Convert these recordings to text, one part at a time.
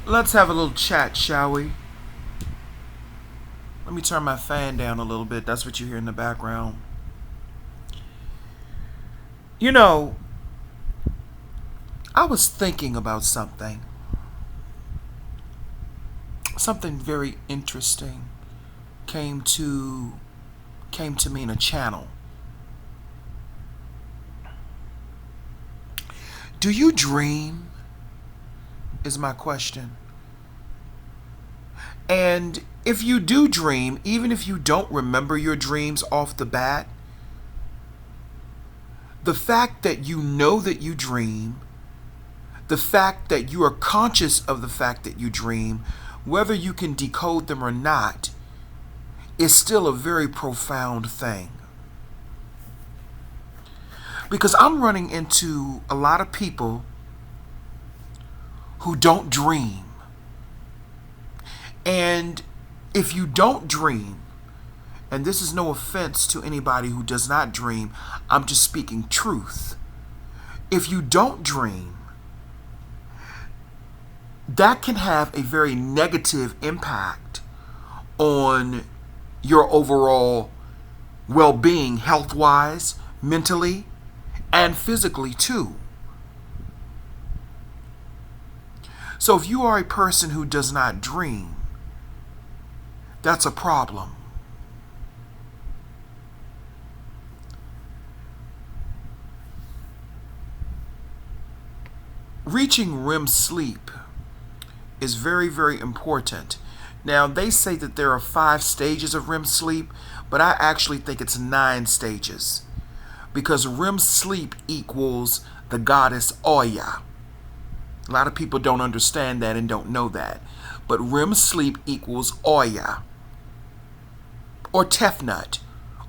Let's have a little chat, shall we? Let me turn my fan down a little bit. That's what you hear in the background. You know, I was thinking about something. Something very interesting came to came to me in a channel. Do you dream? Is my question. And if you do dream, even if you don't remember your dreams off the bat, the fact that you know that you dream, the fact that you are conscious of the fact that you dream, whether you can decode them or not, is still a very profound thing. Because I'm running into a lot of people who don't dream. And if you don't dream, and this is no offense to anybody who does not dream, I'm just speaking truth. If you don't dream, that can have a very negative impact on your overall well being, health wise, mentally, and physically too. So if you are a person who does not dream, that's a problem. Reaching REM sleep is very, very important. Now, they say that there are 5 stages of REM sleep, but I actually think it's 9 stages because REM sleep equals the goddess Oya. A lot of people don't understand that and don't know that. But REM sleep equals Oya, or Tefnut,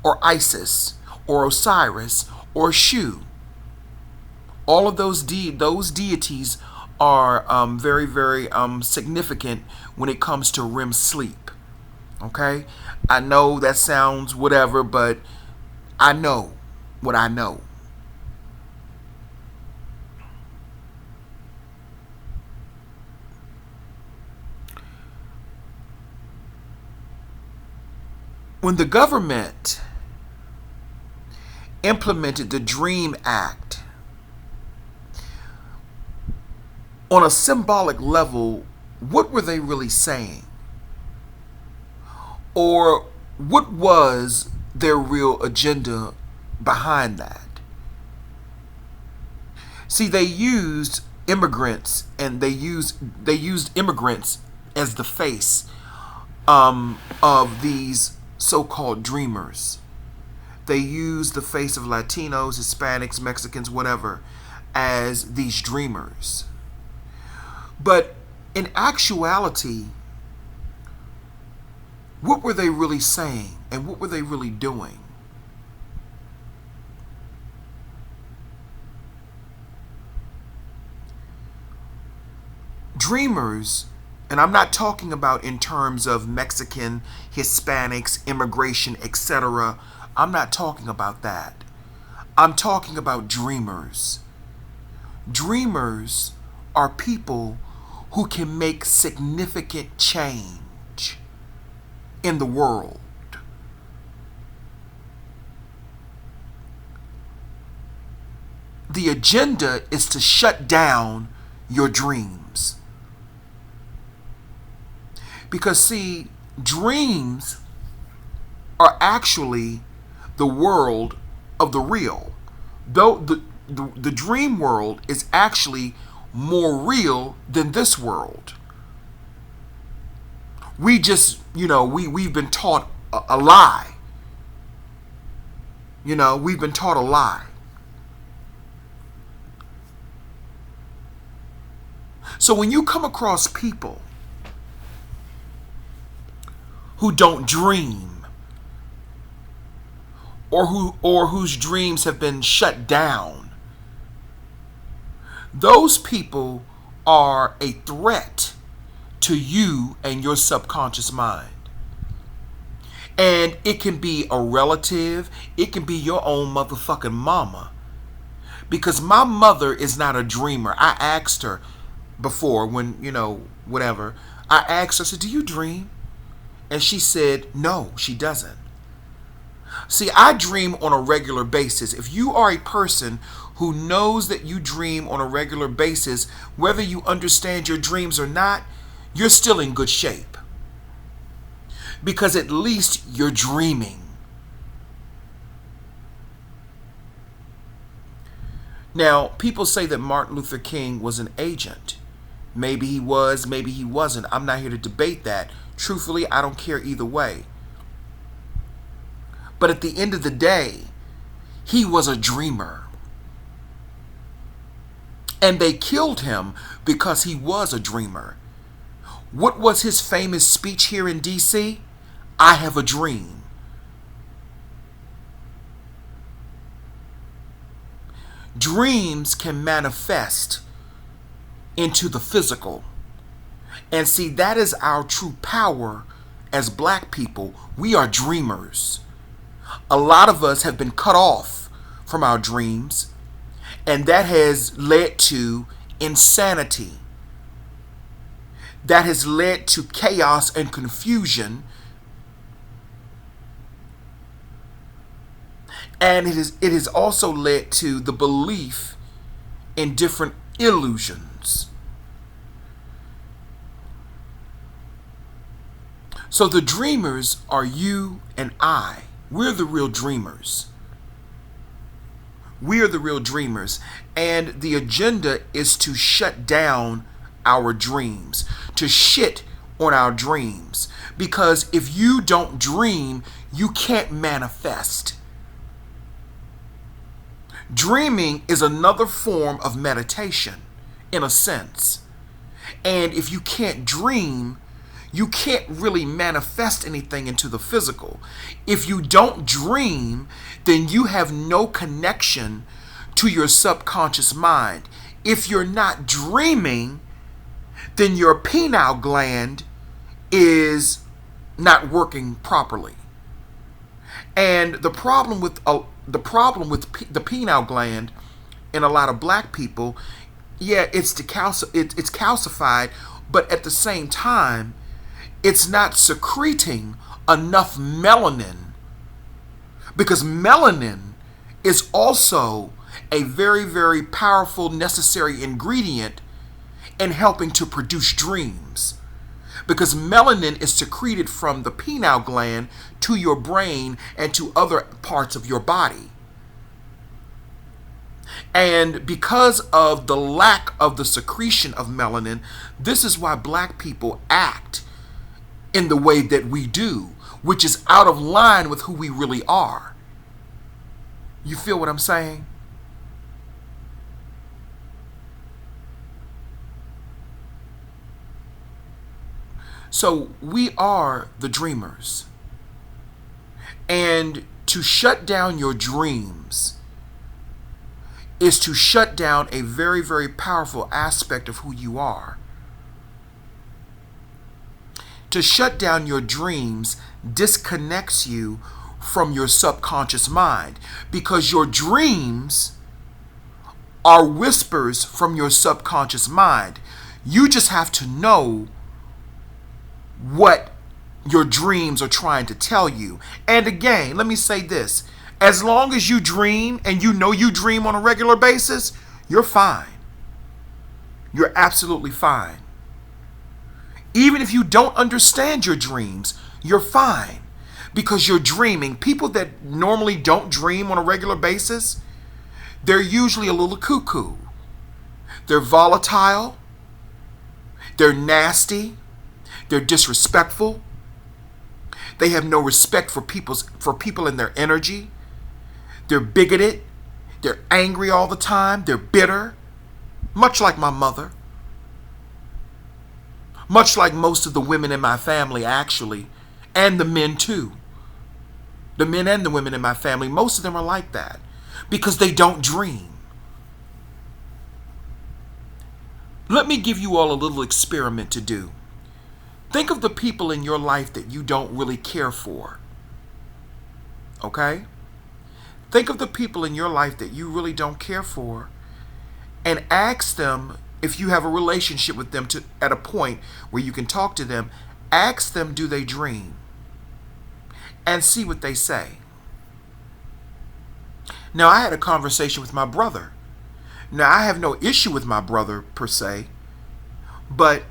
or Isis, or Osiris, or Shu. All of those deities are very, very significant when it comes to REM sleep. Okay? I know that sounds whatever, but I know what I know. When the government implemented the DREAM Act, on a symbolic level, what were they really saying? Or what was their real agenda behind that? See, they used immigrants and they used immigrants as the face of these so-called dreamers. They used the face of Latinos, Hispanics, Mexicans, whatever, as these dreamers. But in actuality, what were they really saying and what were they really doing? Dreamers, and I'm not talking about in terms of Mexican, Hispanics, immigration, etc. I'm not talking about that. I'm talking about dreamers. Dreamers are people who can make significant change in the world. The agenda is to shut down your dreams. Because, see, dreams are actually the world of the real. Though the dream world is actually more real than this world. We just, we've been taught a lie. We've been taught a lie. So when you come across people who don't dream, or whose dreams have been shut down, those people are a threat to you and your subconscious mind. And it can be a relative, it can be your own motherfucking mama. Because my mother is not a dreamer. I asked her, before when, whatever. I asked her, I said, do you dream? And she said, no, she doesn't. See, I dream on a regular basis. If you are a person who knows that you dream on a regular basis, whether you understand your dreams or not, you're still in good shape. Because at least you're dreaming. Now, people say that Martin Luther King was an agent. Maybe he was, maybe he wasn't. I'm not here to debate that. Truthfully, I don't care either way. But at the end of the day, he was a dreamer. And they killed him because he was a dreamer. What was his famous speech here in D.C.? I have a dream. Dreams can manifest into the physical. And see, that is our true power as black people. We are dreamers. A lot of us have been cut off from our dreams, and that has led to insanity. That has led to chaos and confusion. And it has also led to the belief in different illusions. So the dreamers are you and I. We're the real dreamers. We are the real dreamers. And the agenda is to shut down our dreams, to shit on our dreams. Because if you don't dream, you can't manifest. Dreaming is another form of meditation, in a sense. And if you can't dream, you can't really manifest anything into the physical. If you don't dream, then you have no connection to your subconscious mind. If you're not dreaming, then your pineal gland is not working properly. And the problem with the pineal gland in a lot of black people, yeah, it's calcified, but at the same time, it's not secreting enough melanin, because melanin is also a very, very powerful, necessary ingredient in helping to produce dreams. Because melanin is secreted from the pineal gland to your brain and to other parts of your body. And because of the lack of the secretion of melanin, this is why black people act in the way that we do, which is out of line with who we really are. You feel what I'm saying? So we are the dreamers. And to shut down your dreams is to shut down a very, very powerful aspect of who you are. To shut down your dreams disconnects you from your subconscious mind, because your dreams are whispers from your subconscious mind. You just have to know what your dreams are trying to tell you. And again, let me say this. As long as you dream and you know you dream on a regular basis, you're fine. You're absolutely fine. Even if you don't understand your dreams, you're fine, because you're dreaming. People that normally don't dream on a regular basis, they're usually a little cuckoo. They're volatile. They're nasty. They're disrespectful. They have no respect for people and their energy. They're bigoted. They're angry all the time. They're bitter. Much like my mother. Much like most of the women in my family, actually. And the men too. The men and the women in my family, most of them are like that. Because they don't dream. Let me give you all a little experiment to do. Think of the people in your life that you don't really care for. Okay? Think of the people in your life that you really don't care for, and ask them if you have a relationship with them to at a point where you can talk to them, ask them, do they dream? And see what they say. Now, I had a conversation with my brother. Now, I have no issue with my brother per se, but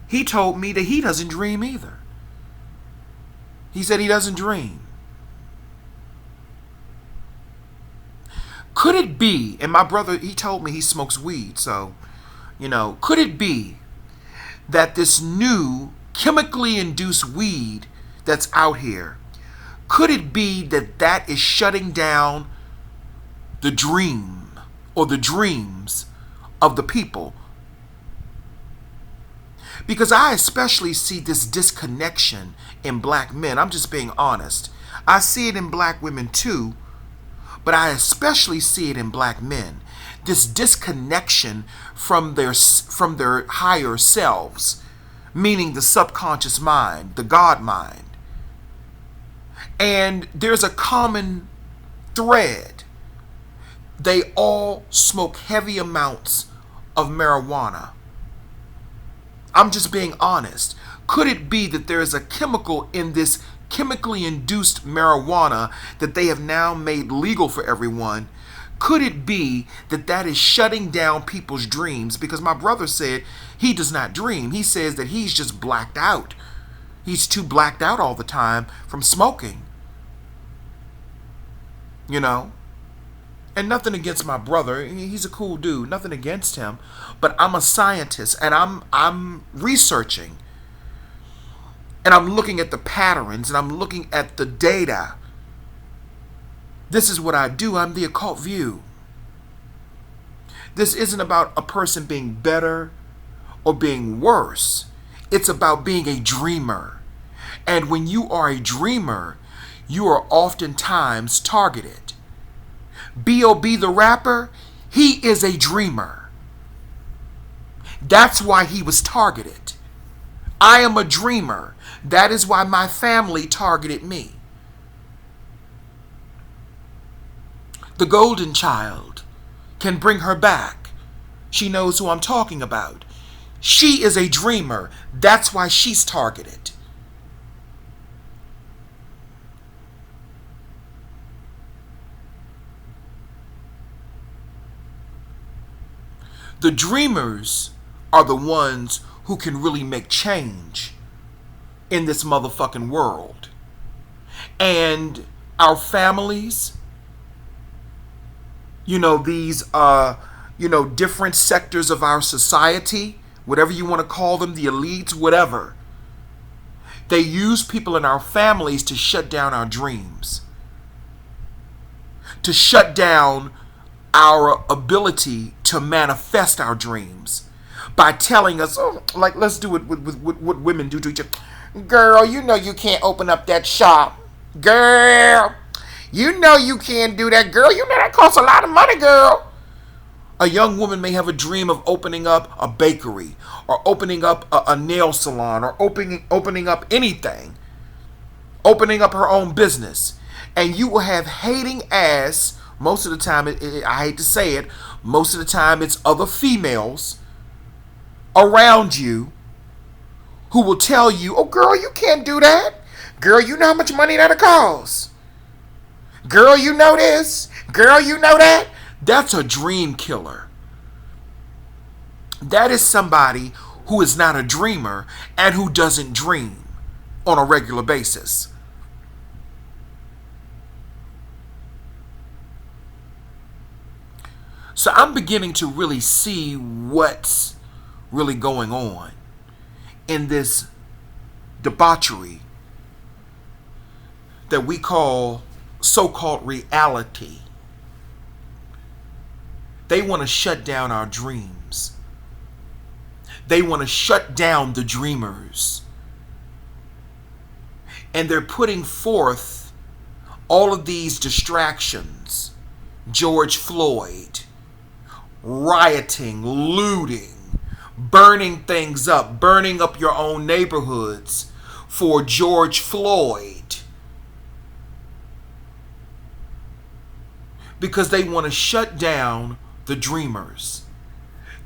he told me that he doesn't dream either. He said he doesn't dream. Could it be, and my brother, he told me he smokes weed, so, could it be that this new chemically induced weed that's out here, could it be that that is shutting down the dream or the dreams of the people? Because I especially see this disconnection in black men. I'm just being honest. I see it in black women too, but I especially see it in black men. This disconnection from their higher selves, meaning the subconscious mind, the God mind. And there's a common thread. They all smoke heavy amounts of marijuana. I'm just being honest. Could it be that there is a chemical in this chemically induced marijuana that they have now made legal for everyone? Could it be that that is shutting down people's dreams? Because my brother said he does not dream. He says that he's just blacked out. He's too blacked out all the time from smoking. And nothing against my brother. He's a cool dude. Nothing against him. But I'm a scientist and I'm researching. And I'm looking at the patterns and I'm looking at the data. This is what I do. I'm the occult view. This isn't about a person being better or being worse. It's about being a dreamer. And when you are a dreamer, you are oftentimes targeted. B.O.B. the rapper, he is a dreamer. That's why he was targeted. I am a dreamer. That is why my family targeted me. The golden child can bring her back. She knows who I'm talking about. She is a dreamer. That's why she's targeted. The dreamers are the ones who can really make change in this motherfucking world. And our families, these, different sectors of our society, whatever you want to call them, the elites, whatever. They use people in our families to shut down our dreams, to shut down our ability to manifest our dreams by telling us, let's do it with what women do to each other. Girl, you can't open up that shop. Girl, you can't do that. Girl, that costs a lot of money, girl. A young woman may have a dream of opening up a bakery or opening up a nail salon or opening up anything, opening up her own business. And you will have hating ass, most of the time, I hate to say it, most of the time it's other females around you who will tell you, oh girl, you can't do that. Girl, you know how much money that'll cost. Girl, you know this. Girl, you know that. That's a dream killer. That is somebody who is not a dreamer and who doesn't dream on a regular basis. So I'm beginning to really see what's really going on in this debauchery that we call so-called reality. They want to shut down our dreams. They want to shut down the dreamers. And they're putting forth all of these distractions. George Floyd, rioting, looting, burning things up, burning up your own neighborhoods for George Floyd. Because they want to shut down the dreamers.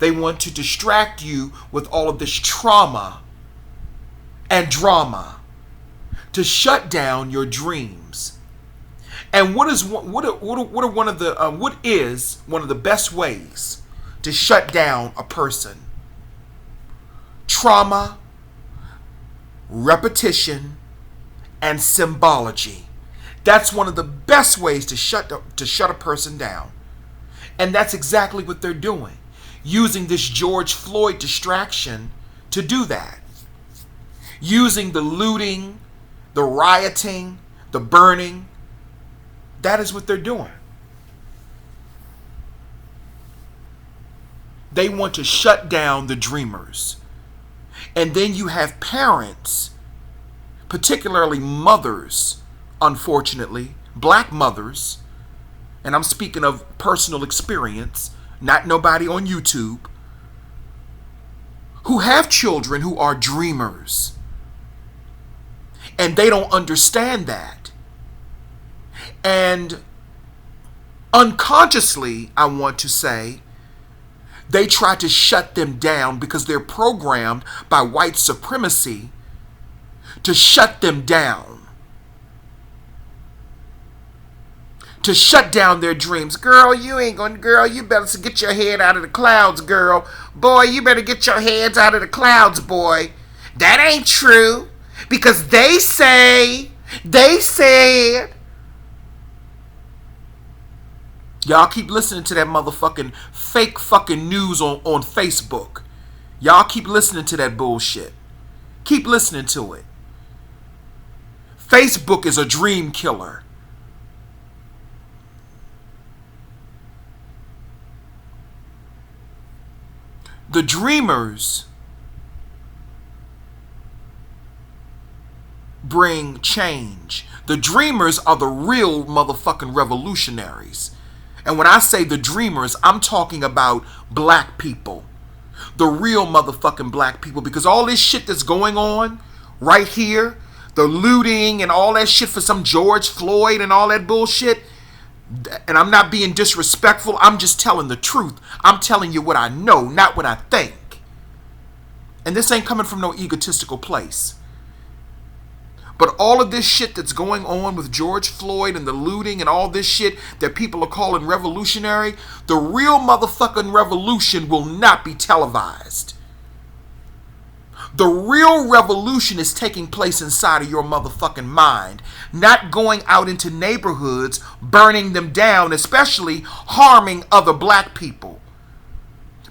They want to distract you with all of this trauma and drama to shut down your dreams. And what is one of the best ways to shut down a person? Trauma, repetition, and symbology. That's one of the best ways to shut a person down. And that's exactly what they're doing, using this George Floyd distraction to do that. Using the looting, the rioting, the burning. That is what they're doing. They want to shut down the dreamers. And then you have parents, particularly mothers, unfortunately, black mothers, and I'm speaking of personal experience, not nobody on YouTube, who have children who are dreamers. And they don't understand that. And unconsciously, I want to say, they try to shut them down because they're programmed by white supremacy to shut them down. To shut down their dreams. Girl, you better get your head out of the clouds, girl. Boy, you better get your heads out of the clouds, boy. That ain't true. Because they said. Y'all keep listening to that motherfucking fake fucking news on Facebook. Y'all keep listening to that bullshit. Keep listening to it. Facebook is a dream killer. The dreamers bring change. The dreamers are the real motherfucking revolutionaries. And when I say the dreamers, I'm talking about black people. The real motherfucking black people. Because all this shit that's going on right here, the looting and all that shit for some George Floyd and all that bullshit, and I'm not being disrespectful, I'm just telling the truth. I'm telling you what I know, not what I think. And this ain't coming from no egotistical place. But all of this shit that's going on with George Floyd and the looting and all this shit that people are calling revolutionary, the real motherfucking revolution will not be televised. The real revolution is taking place inside of your motherfucking mind, not going out into neighborhoods, burning them down, especially harming other black people.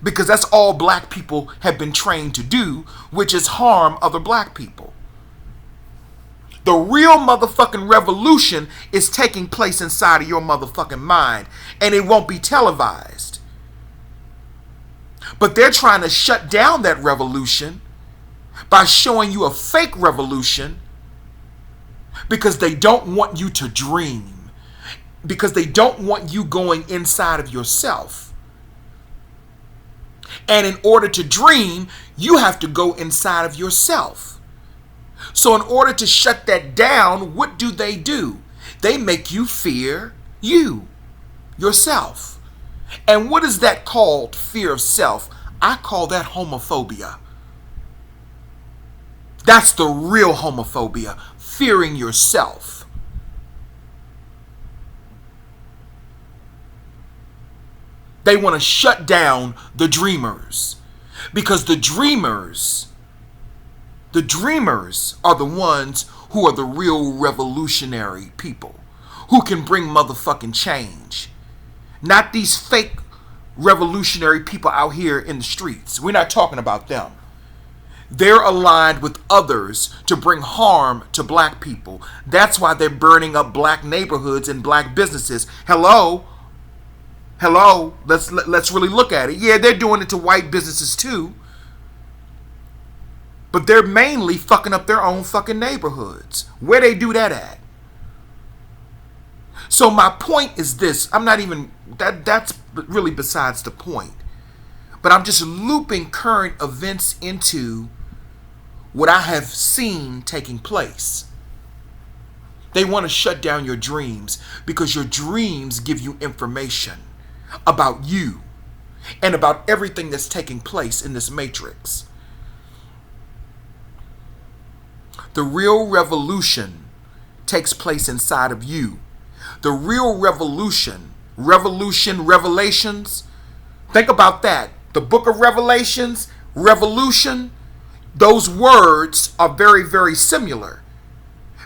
Because that's all black people have been trained to do, which is harm other black people. The real motherfucking revolution is taking place inside of your motherfucking mind, and it won't be televised. But they're trying to shut down that revolution by showing you a fake revolution because they don't want you to dream, because they don't want you going inside of yourself. And in order to dream, you have to go inside of yourself. So in order to shut that down, what do? They make you fear yourself. And what is that called, fear of self? I call that homophobia. That's the real homophobia, fearing yourself. They want to shut down the dreamers because the dreamers are the ones who are the real revolutionary people who can bring motherfucking change. Not these fake revolutionary people out here in the streets. We're not talking about them. They're aligned with others to bring harm to black people. That's why they're burning up black neighborhoods and black businesses. Hello? Let's really look at it. Yeah, they're doing it to white businesses too. But they're mainly fucking up their own fucking neighborhoods. Where they do that at? So my point is this. That's really besides the point. But I'm just looping current events into what I have seen taking place. They want to shut down your dreams because your dreams give you information about you. and about everything that's taking place in this matrix. The real revolution takes place inside of you. The real revelations. Think about that. The book of Revelations, revolution, those words are very, very similar,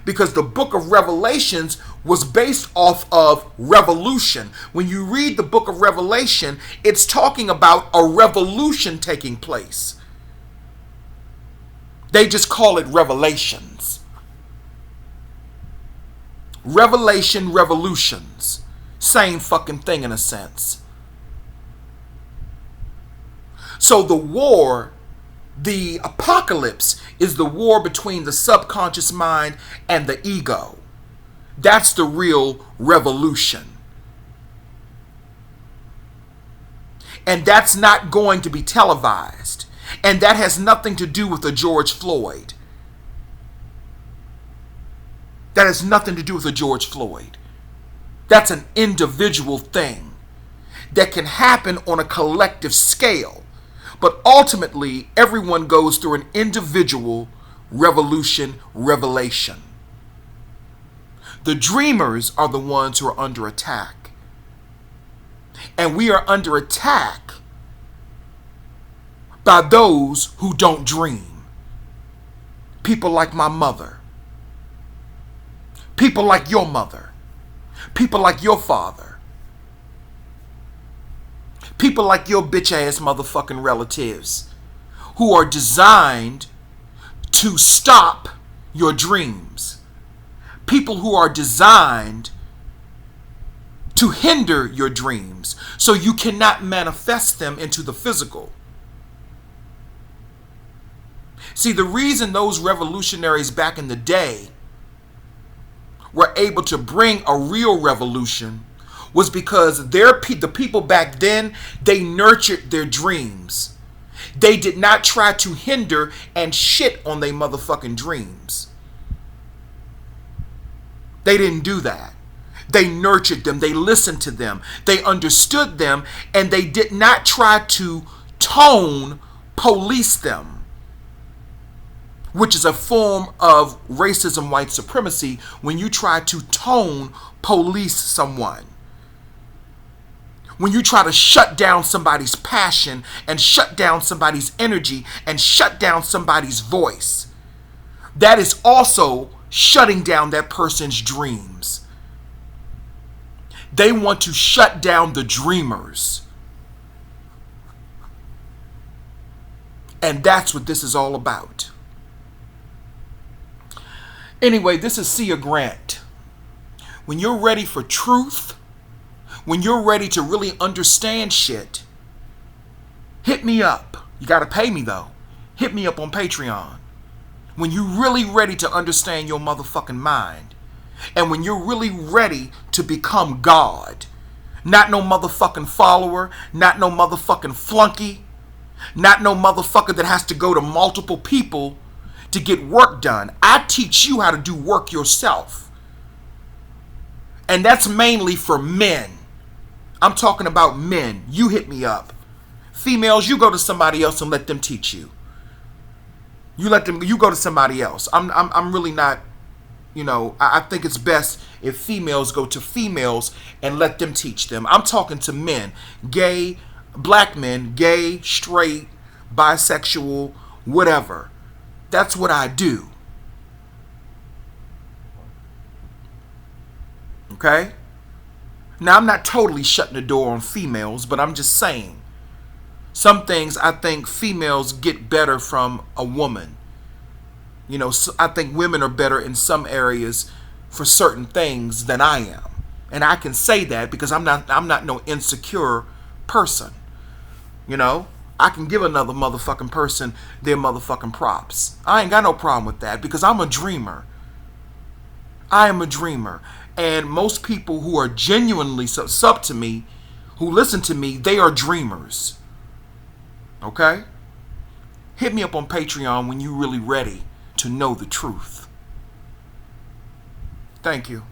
because the book of Revelations was based off of revolution. When you read the book of Revelation, it's talking about a revolution taking place. They just call it Revelations. Revolutions. Same fucking thing in a sense. So the war, the apocalypse, is the war between the subconscious mind and the ego. That's the real revolution. And that's not going to be televised. And that has nothing to do with a George Floyd. That has nothing to do with a George Floyd. That's an individual thing that can happen on a collective scale. But ultimately, everyone goes through an individual revelation. The dreamers are the ones who are under attack. And we are under attack by those who don't dream. People like my mother. People like your mother. People like your father. People like your bitch ass motherfucking relatives who are designed to stop your dreams. People who are designed to hinder your dreams so you cannot manifest them into the physical. See, the reason those revolutionaries back in the day were able to bring a real revolution was because the people back then, they nurtured their dreams. They did not try to hinder and shit on their motherfucking dreams. They didn't do that. They nurtured them. They listened to them. They understood them, and they did not try to police them, which is a form of racism, white supremacy, when you try to police someone. When you try to shut down somebody's passion and shut down somebody's energy and shut down somebody's voice, that is also shutting down that person's dreams. They want to shut down the dreamers. And that's what this is all about. Anyway, this is Sia Grant. When you're ready for truth, when you're ready to really understand shit, hit me up. You got to pay me though. Hit me up on Patreon. When you're really ready to understand your motherfucking mind. And when you're really ready to become God. Not no motherfucking follower. Not no motherfucking flunky. Not no motherfucker that has to go to multiple people to get work done. I teach you how to do work yourself. And that's mainly for men. I'm talking about men. You hit me up. Females, you go to somebody else and let them teach you. You go to somebody else. I'm really not, I think it's best if females go to females and let them teach them. I'm talking to men, gay, black men, gay, straight, bisexual, whatever. That's what I do. Okay? Now, I'm not totally shutting the door on females, but I'm just saying. Some things I think females get better from a woman. I think women are better in some areas for certain things than I am. And I can say that because I'm not no insecure person. I can give another motherfucking person their motherfucking props. I ain't got no problem with that because I'm a dreamer. I am a dreamer. And most people who are genuinely sub to me, who listen to me, they are dreamers. Okay? Hit me up on Patreon when you're really ready to know the truth. Thank you.